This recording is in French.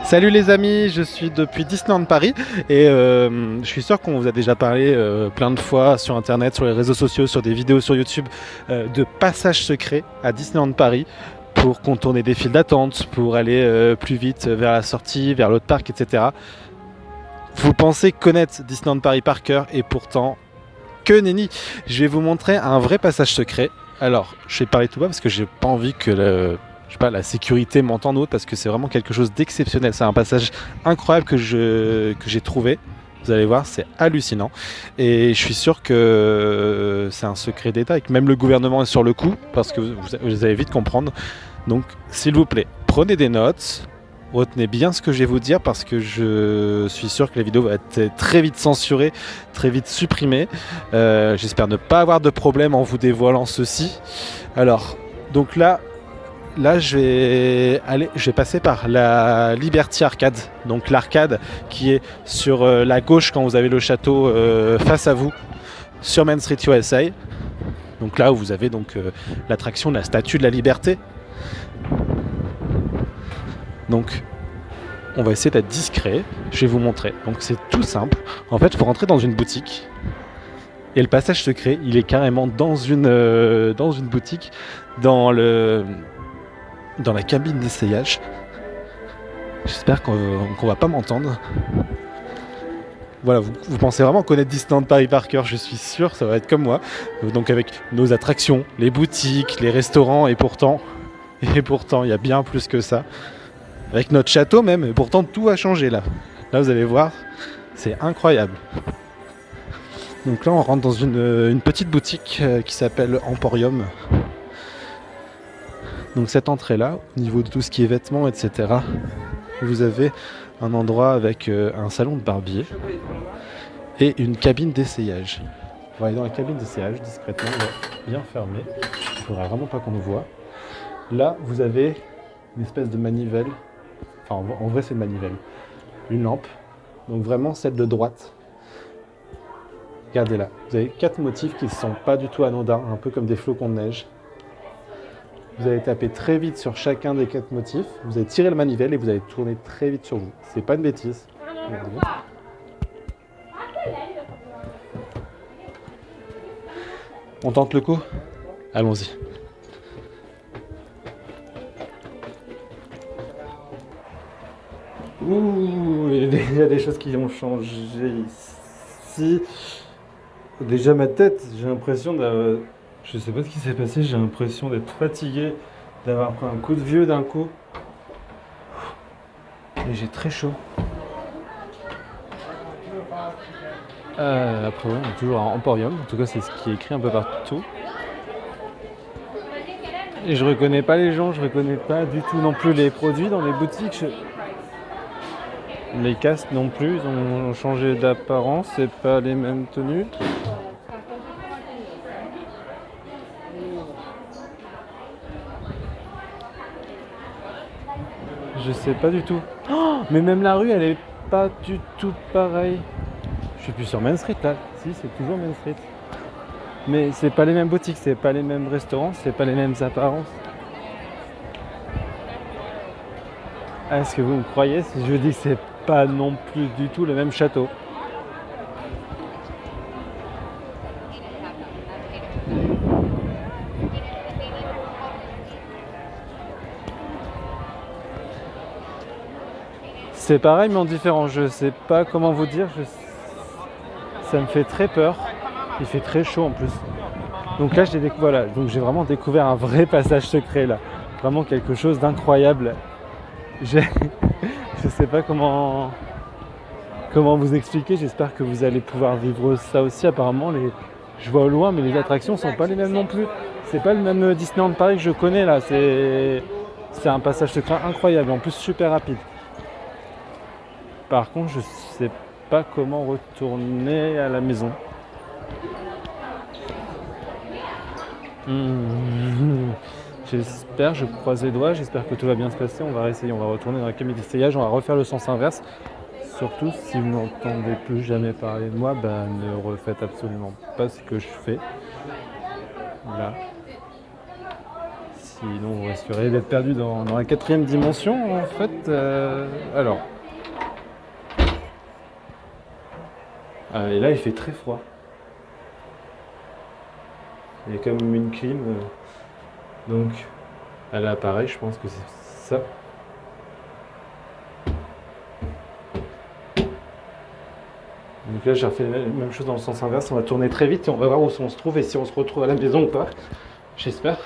Salut les amis, je suis depuis Disneyland Paris et je suis sûr qu'on vous a déjà parlé plein de fois sur internet, sur les réseaux sociaux, sur des vidéos sur YouTube de passages secrets à Disneyland Paris pour contourner des files d'attente, pour aller plus vite vers la sortie, vers l'autre parc, etc. Vous pensez connaître Disneyland Paris par cœur et pourtant, que nenni. Je vais vous montrer un vrai passage secret. Alors, je vais parler tout bas parce que j'ai pas envie que la sécurité m'entende ou autre parce que c'est vraiment quelque chose d'exceptionnel. C'est un passage incroyable que j'ai trouvé. Vous allez voir, c'est hallucinant. Et je suis sûr que c'est un secret d'État et que même le gouvernement est sur le coup parce que vous allez vite comprendre. Donc, s'il vous plaît, prenez des notes. Retenez bien ce que je vais vous dire parce que je suis sûr que la vidéo va être très vite censurée, très vite supprimée. J'espère ne pas avoir de problème en vous dévoilant ceci. Alors, donc là je vais passer par la Liberty Arcade, donc l'arcade qui est sur la gauche quand vous avez le château face à vous, sur Main Street USA. Donc là où vous avez donc l'attraction de la Statue de la Liberté. Donc, on va essayer d'être discret. Je vais vous montrer. Donc, c'est tout simple. En fait, vous rentrez dans une boutique. Et le passage secret, il est carrément dans une boutique, dans la cabine d'essayage. J'espère qu'on va pas m'entendre. Voilà, vous pensez vraiment connaître Disneyland Paris par cœur, je suis sûr, ça va être comme moi. Donc avec nos attractions, les boutiques, les restaurants, et pourtant, il y a bien plus que ça. Avec notre château même, et pourtant tout a changé là. Là vous allez voir, c'est incroyable. Donc là on rentre dans une petite boutique qui s'appelle Emporium. Donc cette entrée là, au niveau de tout ce qui est vêtements, etc. Vous avez un endroit avec un salon de barbier et une cabine d'essayage. On va aller dans la cabine d'essayage discrètement, bien fermée. Il ne faudra vraiment pas qu'on nous voit. Là vous avez une espèce de manivelle. Enfin, en vrai, c'est une manivelle. Une lampe. Donc vraiment celle de droite. Regardez là. Vous avez 4 motifs qui ne sont pas du tout anodins, un peu comme des flocons de neige. Vous allez taper très vite sur chacun des 4 motifs. Vous allez tirer le manivelle et vous allez tourner très vite sur vous. C'est pas une bêtise. Regardez. On tente le coup ? Allons-y. Ouh, il y a des choses qui ont changé ici. Déjà ma tête, j'ai l'impression d'avoir... Je sais pas ce qui s'est passé, j'ai l'impression d'être fatigué, d'avoir pris un coup de vieux d'un coup. Et j'ai très chaud. Après, on est toujours à Emporium, en tout cas c'est ce qui est écrit un peu partout. Et je reconnais pas les gens, je reconnais pas du tout non plus les produits dans les boutiques. Les casques non plus, ils ont changé d'apparence, c'est pas les mêmes tenues. Je sais pas du tout. Oh, mais même la rue, elle est pas du tout pareille. Je suis plus sur Main Street là. Si, c'est toujours Main Street. Mais c'est pas les mêmes boutiques, c'est pas les mêmes restaurants, c'est pas les mêmes apparences. Est-ce que vous me croyez si je dis que c'est pas non plus du tout le même château? C'est pareil mais en différent, je sais pas comment vous dire, ça me fait très peur, il fait très chaud en plus. Donc là j'ai vraiment découvert un vrai passage secret là, vraiment quelque chose d'incroyable. Je sais pas comment vous expliquer, j'espère que vous allez pouvoir vivre ça aussi. Apparemment je vois au loin mais les attractions sont pas les mêmes non plus. C'est pas le même Disneyland Paris que je connais là, c'est un passage secret incroyable, en plus super rapide. Par contre, je sais pas comment retourner à la maison. J'espère, je croise les doigts, j'espère que tout va bien se passer. On va réessayer, on va retourner dans la cabine d'essayage, on va refaire le sens inverse. Surtout, si vous n'entendez plus jamais parler de moi, ne refaites absolument pas ce que je fais. Là. Sinon vous risqueriez d'être perdu dans la quatrième dimension en fait. Alors. Et là il fait très froid. Il y a quand même une clim. Donc elle apparaît, je pense que c'est ça. Donc là j'ai refait la même chose dans le sens inverse. On va tourner très vite et on va voir où on se trouve et si on se retrouve à la maison ou pas. J'espère.